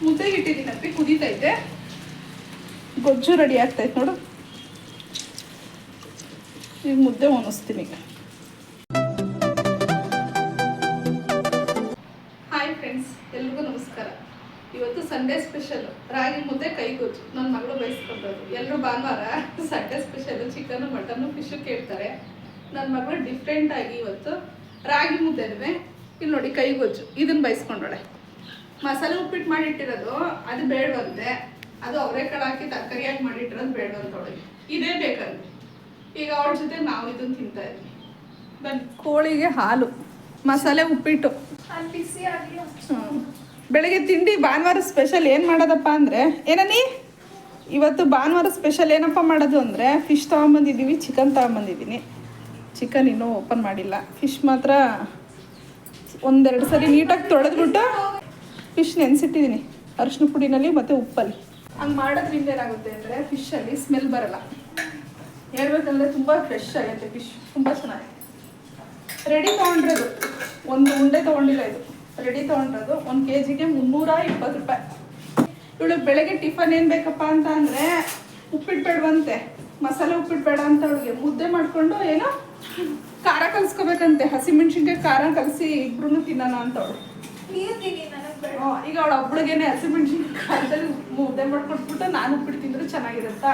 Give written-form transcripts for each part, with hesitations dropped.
ಮುದ್ದೆಗೆ ಇಟ್ಟಿದ್ದೀನಪ್ಪಿ, ಕುದೀತೈತೆ. ಗೊಜ್ಜು ರೆಡಿ ಆಗ್ತೈತೆ ನೋಡು. ಈಗ ಮುದ್ದೆ ಒಣಸ್ತೀನಿ. ಈಗ ಹಾಯ್ ಫ್ರೆಂಡ್ಸ್, ಎಲ್ರಿಗೂ ನಮಸ್ಕಾರ. ಇವತ್ತು ಸಂಡೇ ಸ್ಪೆಷಲ್ ರಾಗಿ ಮುದ್ದೆ ಕೈ ಗೊಜ್ಜು. ನನ್ನ ಮಗಳು ಬಯಸ್ಕೊಂಡದ್ದು. ಎಲ್ಲರೂ ಭಾನುವಾರ Sunday special chicken mutton fish ಕೇಳ್ತಾರೆ. ನನ್ನ ಮಗಳು ಡಿಫ್ರೆಂಟ್ ಆಗಿ ಇವತ್ತು ರಾಗಿ ಮುದ್ದೆನೇ ಇಲ್ಲಿ ನೋಡಿ ಕೈ ಗೊಜ್ಜು ಇದನ್ನು ಬಯಸ್ಕೊಂಡೋಳೆ. ಮಸಾಲೆ ಉಪ್ಪಿಟ್ಟು ಮಾಡಿಟ್ಟಿರೋದು ಅದು ಬೇಡವಂತೆ, ಅದು ಅವರೆಕಾಳು ಹಾಕಿ ತರಕಾರಿ ಹಾಕಿ ಮಾಡಿಟ್ಟಿರೋದು ಬೇಡವಂತವಳಿಗೆ. ಇದೇ ಬೇಕಂತೆ. ಈಗ ಅವಳ ಜೊತೆ ನಾವು ಇದನ್ನು ತಿಂತಾ ಇದ್ವಿ. ಬನ್ನಿ. ಕೋಳಿಗೆ ಹಾಲು, ಮಸಾಲೆ ಉಪ್ಪಿಟ್ಟು, ಬೆಳಗ್ಗೆ ತಿಂಡಿ. ಭಾನುವಾರ ಸ್ಪೆಷಲ್ ಏನು ಮಾಡೋದಪ್ಪ ಅಂದರೆ ಏನನಿ ಇವತ್ತು ಭಾನುವಾರ ಸ್ಪೆಷಲ್ ಏನಪ್ಪ ಮಾಡೋದು ಅಂದರೆ ಫಿಶ್ ತೊಗೊಂಬಂದಿದ್ದೀವಿ, ಚಿಕನ್ ತೊಗೊಂಬಂದಿದ್ದೀನಿ. ಚಿಕನ್ ಇನ್ನೂ ಓಪನ್ ಮಾಡಿಲ್ಲ. ಫಿಶ್ ಮಾತ್ರ ಒಂದೆರಡು ಸರಿ ನೀಟಾಗಿ ತೊಳೆದ್ಬಿಟ್ಟು ಫಿಶ್ ನೆನೆಸಿಟ್ಟಿದ್ದೀನಿ ಅರಿಶಿನ ಪುಡಿನಲ್ಲಿ ಮತ್ತು ಉಪ್ಪಲ್ಲಿ. ಹಂಗೆ ಮಾಡೋದ್ರಿಂದ ಏನಾಗುತ್ತೆ ಅಂದರೆ ಫಿಶಲ್ಲಿ ಸ್ಮೆಲ್ ಬರಲ್ಲ. ಹೇಳ್ಬೇಕಂದ್ರೆ ತುಂಬ ಫ್ರೆಶ್ ಆಗುತ್ತೆ ಫಿಶ್, ತುಂಬ ಚೆನ್ನಾಗಿದೆ. ರೆಡಿ ತೊಗೊಂಡಿರೋದು ಒಂದು ಉಂಡೆ ತೊಗೊಂಡಿಲ್ಲ, ಇದು ರೆಡಿ ತೊಗೊಂಡಿರೋದು 1 kgಗೆ 320 ರೂಪಾಯಿ. ಇವಳಿಗೆ ಬೆಳಗ್ಗೆ ಟಿಫನ್ ಏನು ಬೇಕಪ್ಪ ಅಂತ ಅಂದರೆ ಉಪ್ಪಿಟ್ಟು ಬೇಡವಂತೆ, ಮಸಾಲೆ ಉಪ್ಪಿಟ್ಟು ಬೇಡ ಅಂತ. ಅವಳಿಗೆ ಮುದ್ದೆ ಮಾಡಿಕೊಂಡು ಏನೋ ಖಾರ ಕಲಿಸ್ಕೋಬೇಕಂತೆ, ಹಸಿಮೆಣ್ಸಿನ್ಕಾಯಿ ಖಾರ ಕಲಸಿ ಇಬ್ರು ತಿನ್ನೋಣ ಅಂತ ಅವಳು. ಈಗ ಅವಳ ಒಬ್ಳಿಗೇನೆ ಹಸಿಮೆಣ್ಸಿನ್ಕಾಯಿ ಖಾರದಲ್ಲಿ ಮುದ್ದೆ ಮಾಡ್ಕೊಟ್ಬಿಟ್ಟು ನಾನು ಉಪ್ಪಿಟ್ಟು ತಿಂದ್ರೆ ಚೆನ್ನಾಗಿರುತ್ತಾ?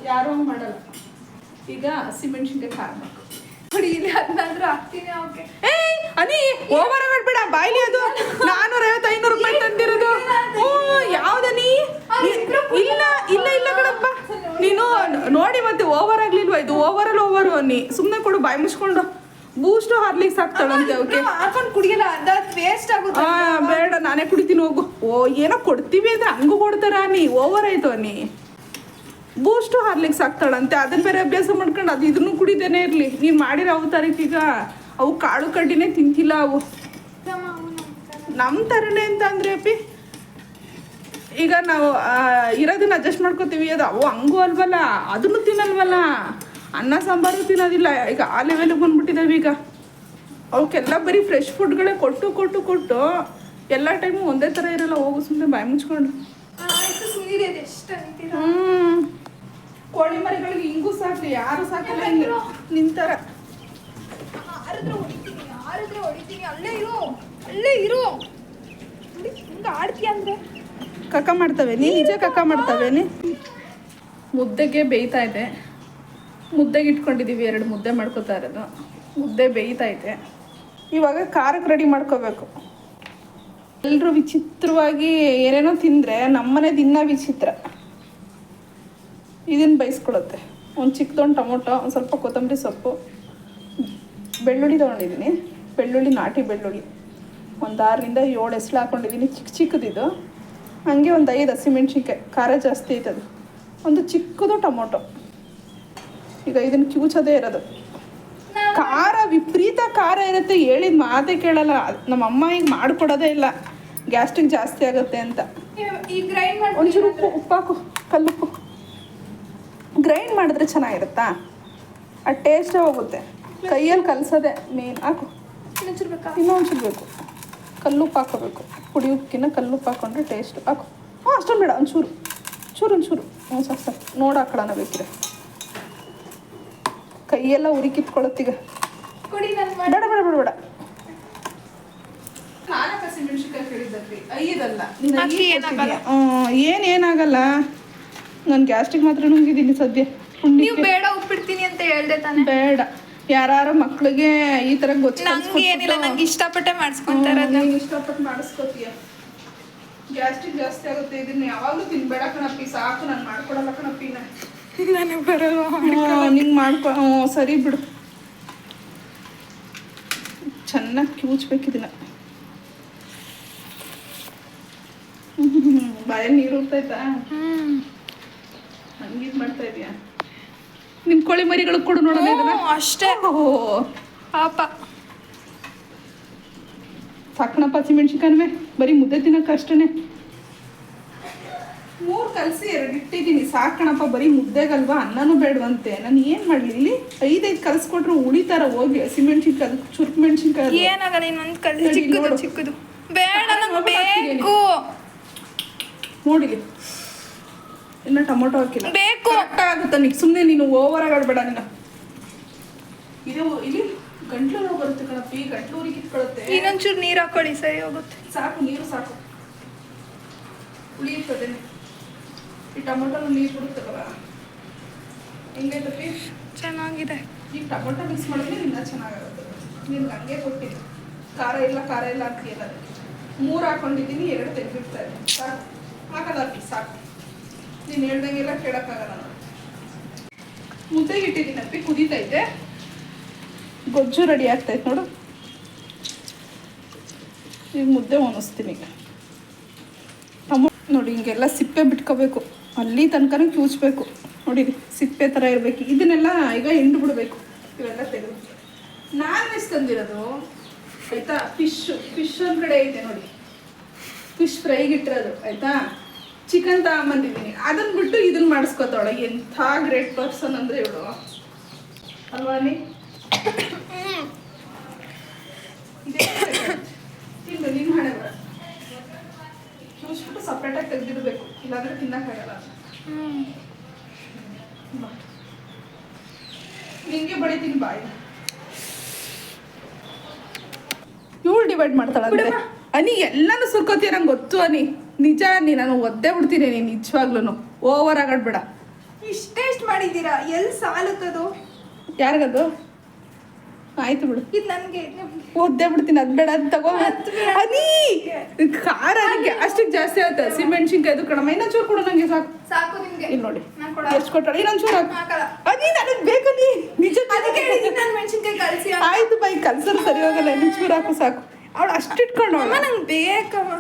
ಯಾರು ಹಂಗೆ ಮಾಡಲ್ಲ. ಈಗ ಹಸಿಮೆಣ್ಸಿನ್ಕಾಯಿ ಖಾರ ಮಾಡ್ಕೊ ನೋಡಿ. ಇಲ್ಲಿ ಅದನ್ನಾದ್ರೂ ಹಾಕ್ತೀನಿ. ಓಕೆ ಅನಿ ಓವರ್ ಮಾಡ್ಬೇಡ, ಬಾಯ್ಲಿ. ಅದು 450-500 ರೂಪಾಯಿ ತಂದಿರೋದು. ಯಾವ್ದನಿ? ಇಲ್ಲ ಇಲ್ಲ ಇಲ್ಲ ಕಣಪ್ಪ, ನೀನು ನೋಡಿ ಮತ್ತೆ ಓವರ್ ಆಗ್ಲಿಲ್ವಾ? ಇದು ಓವರಲ್ಲಿ ಓವರು ಅನ್ನಿ. ಸುಮ್ಮನೆ ಕೊಡು, ಬಾಯಿ ಮುಚ್ಕೊಂಡು. ಬೂಸ್ಟು ಹಾರ್ಲಿಕ್ಸ್ ಹಾಕ್ತಾಳಂತೆ ಅವಕ್ಕೆ. ಹಾಕೊಂಡು ಕುಡಿಯಲ್ಲ, ಅದ ವೇಸ್ಟ್ ಆಗುತ್ತೆ. ಬೇಡ, ನಾನೇ ಕುಡಿತೀನಿ ಹೋಗು. ಏನೋ ಕೊಡ್ತೀವಿ ಅಂದ್ರೆ ಹಂಗೂ ಕೊಡ್ತಾರ ನೀ? ಓವರ್ ಆಯ್ತು ಅನ್ನಿ. ಬೂಸ್ಟು ಹಾರ್ಲಿಕ್ಸ್ ಹಾಕ್ತಾಳಂತೆ, ಅದನ್ನ ಬೇರೆ ಅಭ್ಯಾಸ ಮಾಡ್ಕೊಂಡು ಅದು ಇದನ್ನು ಕುಡಿದೇನೆ ಇರಲಿ. ನೀನು ಮಾಡಿರೋ ಅವತಾರಕ್ಕೀಗ ಅವು ಕಾಳು ಕಡ್ಡಿನೇ ತಿಂತಿಲ್ಲ. ಅವು ನಮ್ಮ ಥರನೇ ಅಂತ ಅಂದರೆ ಅಪ್ಪಿ, ಈಗ ನಾವು ಇರೋದನ್ನ ಅಡ್ಜಸ್ಟ್ ಮಾಡ್ಕೋತೀವಿ. ಅದು ಅವು ಹಂಗೂ ಅಲ್ವಲ್ಲ, ಅದನ್ನು ತಿನ್ನಲ್ವಲ್ಲ. ಅನ್ನ ಸಾಂಬಾರು ತಿನ್ನೋದಿಲ್ಲ. ಈಗ ಆ ಲೆವೆಲಿಗೆ ಬಂದ್ಬಿಟ್ಟಿದ್ದಾವೆ ಈಗ. ಅವಕ್ಕೆಲ್ಲ ಬರೀ ಫ್ರೆಶ್ ಫುಡ್ಗಳೇ ಕೊಟ್ಟು ಕೊಟ್ಟು ಕೊಟ್ಟು ಎಲ್ಲ ಟೈಮು ಒಂದೇ ಥರ ಇರಲ್ಲ. ಹೋಗು ಸುಮ್ಮನೆ ಬಾಯಿ ಮುಚ್ಕೊಂಡು. ಕೋಳಿ ಮರಿಗಳಿಗೆ ಹಿಂಗೂ ಸಾಕ್ಲಿ, ಯಾರು ಸಾಕಲ್ಲ ನಿಂತರ. ಅಲ್ಲೇ ಇರು ಆಡ್ತೀಯ ಅಂದ್ರೆ ಕಕ್ಕ ಮಾಡ್ತವೆ ನೀ, ನಿಜ ಕಕ್ಕ ಮಾಡ್ತವೆ ನೀ. ಮುದ್ದೆಗೆ ಬೇಯ್ತಾ ಇದೆ. ಮುದ್ದೆಗೆ ಇಟ್ಕೊಂಡಿದ್ದೀವಿ, 2 ಮುದ್ದೆ ಮಾಡ್ಕೋತಾ ಇರೋದು. ಮುದ್ದೆ ಬೇಯ್ತೈತೆ. ಇವಾಗ ಖಾರಕ್ಕೆ ರೆಡಿ ಮಾಡ್ಕೋಬೇಕು. ಎಲ್ಲರೂ ವಿಚಿತ್ರವಾಗಿ ಏನೇನೋ ತಿಂದರೆ ನಮ್ಮನೆ ದಿನ ವಿಚಿತ್ರ. ಇದನ್ನು ಬಯಸ್ಕೊಳುತ್ತೆ. ಒಂದು ಚಿಕ್ಕದೊಂದು ಟೊಮೊಟೊ, ಒಂದು ಸ್ವಲ್ಪ ಕೊತ್ತಂಬರಿ ಸೊಪ್ಪು, ಬೆಳ್ಳುಳ್ಳಿ ತೊಗೊಂಡಿದ್ದೀನಿ. ಬೆಳ್ಳುಳ್ಳಿ ನಾಟಿ ಬೆಳ್ಳುಳ್ಳಿ ಒಂದು 6ರಿಂದ 7 ಎಸ್ಳು ಹಾಕ್ಕೊಂಡಿದ್ದೀನಿ, ಚಿಕ್ಕ ಚಿಕ್ಕದಿದು. ಹಾಗೆ ಒಂದು 5 ಹಸಿಮೆಣ್ಸಿನ್ಕಾಯಿ, ಖಾರ ಜಾಸ್ತಿ ಐತದು. ಒಂದು ಚಿಕ್ಕದು ಟೊಮೊಟೊ. ಈಗ ಇದನ್ನು ಕಿವುಚೋದೇ ಇರೋದು. ಖಾರ ವಿಪರೀತ ಖಾರ ಇರುತ್ತೆ, ಹೇಳಿದ ಮಾತೇ ಕೇಳಲ್ಲ. ನಮ್ಮ ಅಮ್ಮ ಈಗ ಮಾಡಿಕೊಡೋದೇ ಇಲ್ಲ, ಗ್ಯಾಸ್ಟ್ರಿಕ್ ಜಾಸ್ತಿ ಆಗುತ್ತೆ ಅಂತ. ಈ ಗ್ರೈಂಡ್ ಮಾಡಿ ಒಂಚೂರು ಉಪ್ಪು ಹಾಕು, ಕಲ್ಲುಪ್ಪು. ಗ್ರೈಂಡ್ ಮಾಡಿದ್ರೆ ಚೆನ್ನಾಗಿರುತ್ತಾ? ಆ ಟೇಸ್ಟೇ ಹೋಗುತ್ತೆ. ಕೈಯಲ್ಲಿ ಕಲಸೋದೆ ಮೇನ್. ಹಾಕು, ಇನ್ನೊಂಚೂರು ಬೇಕು. ಕಲ್ಲುಪ್ಪು ಹಾಕೋಬೇಕು. ಪುಡಿ ಉಪ್ಪಿನ ಕಲ್ಲುಪ್ಪು ಹಾಕೊಂಡ್ರೆ ಟೇಸ್ಟ್. ಹಾಕು. ಅಷ್ಟೊಂದು ಬೇಡ, ಒಂಚೂರು ಒಂಚೂರು ಸಾಕು. ನೋಡಿ ಹಾಕೊಳ್ಳೋಣ ಬೇಕಿದ್ರೆ. ಕೈಯೆಲ್ಲ ಉರಿ ಕಿತ್ಕೊಳ್ಳುತ್ತೀಗ. ಬೇಡ ಬೇಡ ಬೇಡ ಬೇಡ. ನಾಲ್ಕು ಹಸಿಮೆಣ್ಸಿನ್ಕಾಯಿ ಕೇಳಿದ್ರಿ, 5 ಅಲ್ಲ. ಏನಾಗಲ್ಲ. ನಾನು ಗ್ಯಾಸ್ಟ್ರಿಕ್ ಮಾತ್ರ ನುಂಗಿದ್ದೀನಿ ಸದ್ಯ. ನೀವು ಬೇಡ ಉಪ್ಪಿಡ್ತೀನಿ ಅಂತ ಹೇಳ್ದೆ ತಾನೆ? ಬೇಡ, ಯಾರು ಮಕ್ಳಿಗೆ ಈ ಥರ ಏನಿಲ್ಲ, ನಂಗೆ ಇಷ್ಟಪಟ್ಟೆ ಮಾಡಿಸ್ಕೊಂತಾರೆ. ಇಷ್ಟಪಟ್ಟು ಮಾಡಿಸ್ಕೋತೀಯ. ಗ್ಯಾಸ್ಟ್ರಿಕ್ ಜಾಸ್ತಿ ಆಗುತ್ತೆ. ಇದನ್ನ ಯಾವಾಗಲೂ ತಿನ್ಬೇಡ ಕಣಪ್ಪಿ, ಸಾಕು. ನಾನು ಮಾಡ್ಕೊಡಲ್ಲ ಕಣಪ್ಪಿ. ನನಗೆ ಬರಲ್ಲ. ನಿಂಗೆ ಮಾಡ್ಕೊ. ಸರಿ ಬಿಡು. ಚೆನ್ನಾಗಿ ಕಿವುಚ್ಬೇಕಿದಿಲ್ಲ. ಬಾಯಲ್ಲಿ ನೀರು ಉರ್ತೈತಾ? ಹಂಗಿದ್ ಮಾಡ್ತಾ ಇದೀಯಾ? ನಿಮ್ಮ ಕೋಳಿ ಮರಿಗಳು ಕೊಡು ನೋಡೋಣ ಇದನ್ನ. ಅಷ್ಟೇ. ಪಾಪ ಸಾಕಣಪ್ಪ. ಹಸಿಮೆಣ್ಸಿನ್ಕಾಯಿ ಬರೀ ಮುದ್ದೆ ತಿನ್ನೋಕೆ ಅಷ್ಟೇ. 3 ಕಲಸಿ 2 ಇಟ್ಟಿದ್ದೀನಿ. ಸಾಕಣಪ್ಪ, ಬರೀ ಮುದ್ದೆಗಲ್ವಾ, ಅನ್ನನೂ ಬೇಡವಂತೆ. ನಾನು ಏನು ಮಾಡಲಿ? ಇಲ್ಲಿ 5 ಕಲಿಸ್ಕೊಟ್ರು ಉಳಿತಾರ ಹೋಗಿ. ಹಸಿಮೆಣ್ಸಿನ್ಕಾಯಿ, ಚುರುಕು ಮೆಣಸಿನ್ಕಾಯಿ ಏನಾಗಲ್ಲ. ಇನ್ನೊಂದು ಕಲಿ ಚಿಕ್ಕದು ಚಿಕ್ಕದು ಬೇಡ. ನಂಗೆ ಬೇಡ. ನೋಡಿಲಿ ಇನ್ನು ಟೊಮೊಟೊ ಹಾಕಿಲ್ಲ ಬೇಕು. ಕರೆಕ್ಟಾಗಿ ಆಗುತ್ತೆ ನೀನು ಸುಮ್ಮನೆ ನೀನು ಓವರಾಗಿ ಆಡಬೇಡ ನೀನು ಇದು ಇಲ್ಲಿ ಗಂಟ್ಲು ನೋವು ಬರುತ್ತೆ ಕಣಪ್ಪಿ ಗಂಟ್ಲೂರಿಗೆ ಕಿತ್ಕೊಳ್ಳುತ್ತೆ ಇನ್ನೊಂಚೂರು ನೀರು ಹಾಕೊಳ್ಳಿ ಸರಿ ಹೋಗುತ್ತೆ. ಸಾಕು ನೀರು ಸಾಕು ಉಳಿಯುತ್ತದೆ ಈ ಟೊಮೊಟೊ ನೀರು ಬಿಡುತ್ತಲ್ಲ ಹೆಂಗೈತಪ್ಪಿ ಚೆನ್ನಾಗಿದೆ. ಈಗ ಟೊಮೊಟೊ ಮಿಕ್ಸ್ ಮಾಡಿದ್ರೆ ಇನ್ನೂ ಚೆನ್ನಾಗಾಗುತ್ತೆ ನಿನ್ಗೆ ಹಂಗೆ ಕೊಟ್ಟಿದ್ದು ಖಾರ ಇಲ್ಲ ಹಾಕ್ತಿಯಲ್ಲ ಅದಕ್ಕೆ 3 ಹಾಕೊಂಡಿದ್ದೀನಿ 2 ತೆಗೆದಿರ್ತಾ ಇದೆ ಸಾಕು ಹಾಕಲ್ಲ ಅಪ್ಪಿ ಸಾಕು ನೀನು ಹೇಳ್ದಂಗೆಲ್ಲ ಕೇಳೋಕ್ಕಾಗಲ್ಲ ನಾನು ಮುದ್ದೆಗೆ ಇಟ್ಟಿದ್ದೀನಿ ಅಪ್ಪಿ ಕುದೀತೈತೆ ಗೊಜ್ಜು ರೆಡಿ ಆಗ್ತೈತೆ ನೋಡು ಈಗ ಮುದ್ದೆ ಒಣಸ್ತೀನಿ ನೋಡಿ ಹಿಂಗೆಲ್ಲ ಸಿಪ್ಪೆ ಬಿಟ್ಕೋಬೇಕು ಅಲ್ಲಿ ತನಕನೂ ಕ್ಯೂಚ್ಬೇಕು ನೋಡಿರಿ ಸಿಪ್ಪೆ ಥರ ಇರಬೇಕು ಇದನ್ನೆಲ್ಲ ಈಗ ಹಿಂಡು ಬಿಡಬೇಕು ಇವೆಲ್ಲ ತೆಗೆದು ನಾನು ವೆಜ್ ತಂದಿರೋದು ಆಯಿತಾ ಫಿಶ್ ಒಂದು ಕಡೆ ಐತೆ ನೋಡಿ ಫಿಶ್ ಫ್ರೈಗೆ ಇಟ್ಟಿರೋದು ಆಯಿತಾ ಚಿಕನ್ ತಗೊಂಬಂದಿದ್ದೀನಿ ಅದನ್ನು ಬಿಟ್ಟು ಇದನ್ನು ಮಾಡಿಸ್ಕೊತಾಳೆ ಎಂಥ ಗ್ರೇಟ್ ಪರ್ಸನ್ ಅಂದರೆ ಇವಳು ಅಲ್ವಾ ನೀ ತಿಂದು ನಿನ್ನ ಹಣೆ ಬರ ಕ್ಯೂಸ್ಬಿಟ್ಟು ಸಪ್ರೇಟಾಗಿ ತೆಗೆದಿಡಬೇಕು ಇಲ್ಲಾಂದರೆ ತಿನ್ನೋಕ್ಕಾಗಲ್ಲ ನಿಂಗೆ ಬಡಿತೀನಿ ಬಾಯಿ ಇವಳು ಡಿವೈಡ್ ಮಾಡ್ತಾಳಂತೆ ಅನಿ ಎಲ್ಲಾನು ಸುರ್ಕೋತೀಯ ನಂಗೆ ಗೊತ್ತು ಅನಿ ನಿಜ ನೀ ನಾನು ಒದ್ದೇ ಬಿಡ್ತೀನಿ ನೀನು ನಿಜವಾಗ್ಲೂ ಓವರ್ ಆಗಾಡ್ಬೇಡ ಇಷ್ಟೆಷ್ಟು ಮಾಡಿದ್ದೀರಾ ಎಲ್ಲಿ ಸಾಲುತ್ತದು? ಯಾರಿಗದು ಆಯ್ತು ಬಿಡು ಇದು ನನಗೆ ಒದ್ದೇ ಬಿಡ್ತೀನಿ ಅದು ಬೇಡ ಅದು ತಗೋ ಅನಿ ಖಾರ ಅದಕ್ಕೆ ಅಷ್ಟಕ್ಕೆ ಜಾಸ್ತಿ ಆಗುತ್ತೆ ಹಸಿಮೆಣ್ಸಿನ್ಕಾಯ್ದು ಕಣಮ್ಮ ಇನ್ನೊಂಚೂರು ಕೊಡು ನಂಗೆ ಸಾಕು ಸಾಕು ನಿಮಗೆ. ಇಲ್ಲಿ ನೋಡಿ ನಾನು ಕೊಡ ಎಷ್ಟು ಕೊಟ್ಟಾಳೆ ಇನ್ನೊಂಚೂರು ಹಾಕಲ್ಲ. ಅನಿ ನನಗೆ ಬೇಕು ನೀ ನಿಜ ಅದಕ್ಕೆ ಹೇಳಿದ್ದೀನಿ ನಾನು ಮೆಣಸಿನ್ಕಾಯಿ ಕಳಿಸಿ. ಆಯ್ತು ಬೈ ಕಲ್ಸರು ಸರಿ ಹೋಗಲ್ಲ ಇನ್ನೊಂಚೂರು ಹಾಕು ಸಾಕು ಅವಳು ಅಷ್ಟು ಇಟ್ಕೊಂಡು ಅಮ್ಮ ನಂಗೆ ಬೇಕಮ್ಮ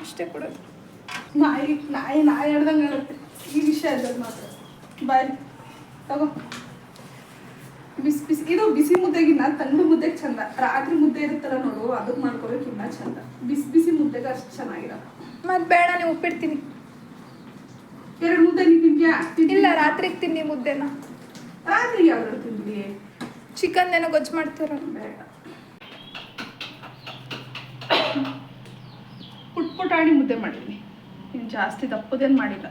ಅಷ್ಟೇ ಕೊಡೋದು. ನಾಯಿ ನಾಯಿ ನಾಯಿ ಹೇಳ್ದಂಗೆ ಹೇಳುತ್ತೆ ಈ ವಿಷಯ ಅಲ್ಲದು ಮಾತ್ರ ಬಾಯ್ ತಗೋ ಬಿಸಿ ಬಿಸಿ ಇದು ಬಿಸಿ ಮುದ್ದೆಗಿನ್ನ ತಂಡು ಮುದ್ದೆಗೆ ಚಂದ ರಾತ್ರಿ ಮುದ್ದೆ ಇರುತ್ತಲ್ಲ ನೋಡು ಅದಕ್ಕೆ ಮಾಡ್ಕೋಬೇಕು ಇನ್ನೂ ಚಂದ ಬಿಸಿ ಬಿಸಿ ಮುದ್ದೆಗೆ ಅಷ್ಟು ಚೆನ್ನಾಗಿರಲ್ಲ ಮತ್ತೆ ಬೇಡ ನೀವು ಉಪ್ಪಿಡ್ತೀನಿ. 2 ಮುದ್ದೆ ನೀನು ತಿಂತೀಯಾ ಇಲ್ಲ ರಾತ್ರಿಗೆ ತಿನ್ನಿ ಮುದ್ದೆನ. ರಾತ್ರಿ ಯಾವ್ದು ತಿಂದ್ಲಿ ಚಿಕನ್ ಏನೋ ಗೊಜ್ಜು ಮಾಡ್ತಾರಲ್ಲ ಬೇಡ ಪುಟ್ಟಾಣಿ ಮುದ್ದೆ ಮಾಡಿದ್ದೀನಿ ಇನ್ನು ಜಾಸ್ತಿ ದಪ್ಪದೇನು ಮಾಡಿಲ್ಲ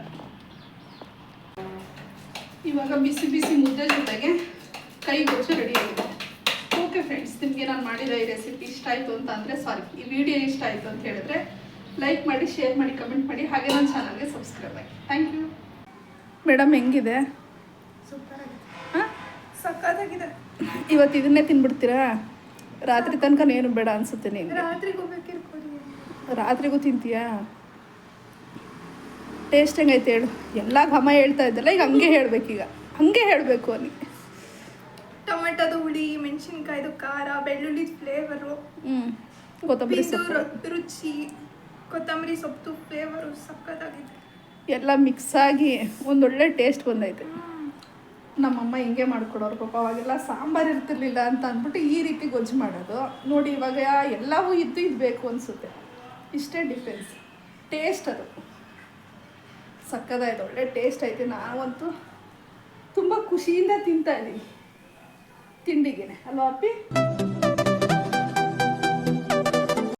ಇವಾಗ ಬಿಸಿ ಬಿಸಿ ಮುದ್ದೆ ಜೊತೆಗೆ ಕೈ ಗೊಜ್ಜು ರೆಡಿ ಆಗಿದೆ. ಓಕೆ ಫ್ರೆಂಡ್ಸ್ ನಿಮಗೆ ನಾನು ಮಾಡಿರೋ ಈ ರೆಸಿಪಿ ಇಷ್ಟ ಆಯಿತು ಅಂತ ಅಂದರೆ ಸಾರಿ ಈ ವಿಡಿಯೋ ಇಷ್ಟ ಆಯಿತು ಅಂತ ಹೇಳಿದ್ರೆ ಲೈಕ್ ಮಾಡಿ ಶೇರ್ ಮಾಡಿ ಕಮೆಂಟ್ ಮಾಡಿ ಹಾಗೆ ನನ್ನ ಚಾನಲ್ಗೆ ಸಬ್ಸ್ಕ್ರೈಬ್ ಆಗಿ ಥ್ಯಾಂಕ್ ಯು ಮೇಡಮ್ ಹೆಂಗಿದೆ ಸೂಪರ್ ಆಗಿದೆ ಹಾಂ ಸಕ್ಕತ್ತಾಗಿದೆ. ಇವತ್ತು ಇದನ್ನೇ ತಿನ್ಬಿಡ್ತೀರಾ ರಾತ್ರಿ ತನಕ ಏನು ಬೇಡ ಅನಿಸುತ್ತೆ ನೀನು ರಾತ್ರಿಗೂ ಬೇಕಿರ್ಕೊಡಿ. ರಾತ್ರಿಗೂ ತಿಂತೀಯಾ ಟೇಸ್ಟ್ ಹೆಂಗೈತೆ ಹೇಳು ಎಲ್ಲ ಘಮ ಹೇಳ್ತಾ ಇದ್ದಲ್ಲ ಈಗ ಹಂಗೆ ಹೇಳ್ಬೇಕೀಗ ಹಂಗೆ ಹೇಳಬೇಕು ಅಲ್ಲಿ ಟೊಮೆಟೊದು ಹುಳಿ ಮೆಣಸಿನ್ಕಾಯ್ದು ಖಾರ ಬೆಳ್ಳುಳ್ಳಿ ಫ್ಲೇವರು ಕೊತ್ತಂಬರಿ ಸೊಪ್ಪು ರುಚಿ ಕೊತ್ತಂಬರಿ ಸೊಪ್ಪು ಫ್ಲೇವರು ಸಕ್ಕತ್ತಾಗಿದೆ. ಎಲ್ಲ ಮಿಕ್ಸ್ ಆಗಿ ಒಂದೊಳ್ಳೆ ಟೇಸ್ಟ್ ಬಂದೈತೆ. ನಮ್ಮಮ್ಮ ಹಿಂಗೆ ಮಾಡ್ಕೊಡೋರು ಪಾಪ ಅವಾಗೆಲ್ಲ ಸಾಂಬಾರು ಇರ್ತಿರ್ಲಿಲ್ಲ ಅಂತ ಅಂದ್ಬಿಟ್ಟು ಈ ರೀತಿ ಗೊಜ್ಜು ಮಾಡೋದು ನೋಡಿ ಇವಾಗ ಎಲ್ಲವೂ ಇದು ಬೇಕು ಅನಿಸುತ್ತೆ ಇಷ್ಟೇ ಡಿಫ್ರೆನ್ಸ್ ಟೇಸ್ಟ್ ಅದು ಸಕ್ಕದಾಯ್ತು ಒಳ್ಳೆ ಟೇಸ್ಟ್ ಐತೆ ನಾವಂತೂ ತುಂಬ ಖುಷಿಯಿಂದ ತಿಂತಾ ಇದ್ದೀವಿ ತಿಂಡಿಗೆ ಅಲ್ವಾ ಅಪ್ಪಿ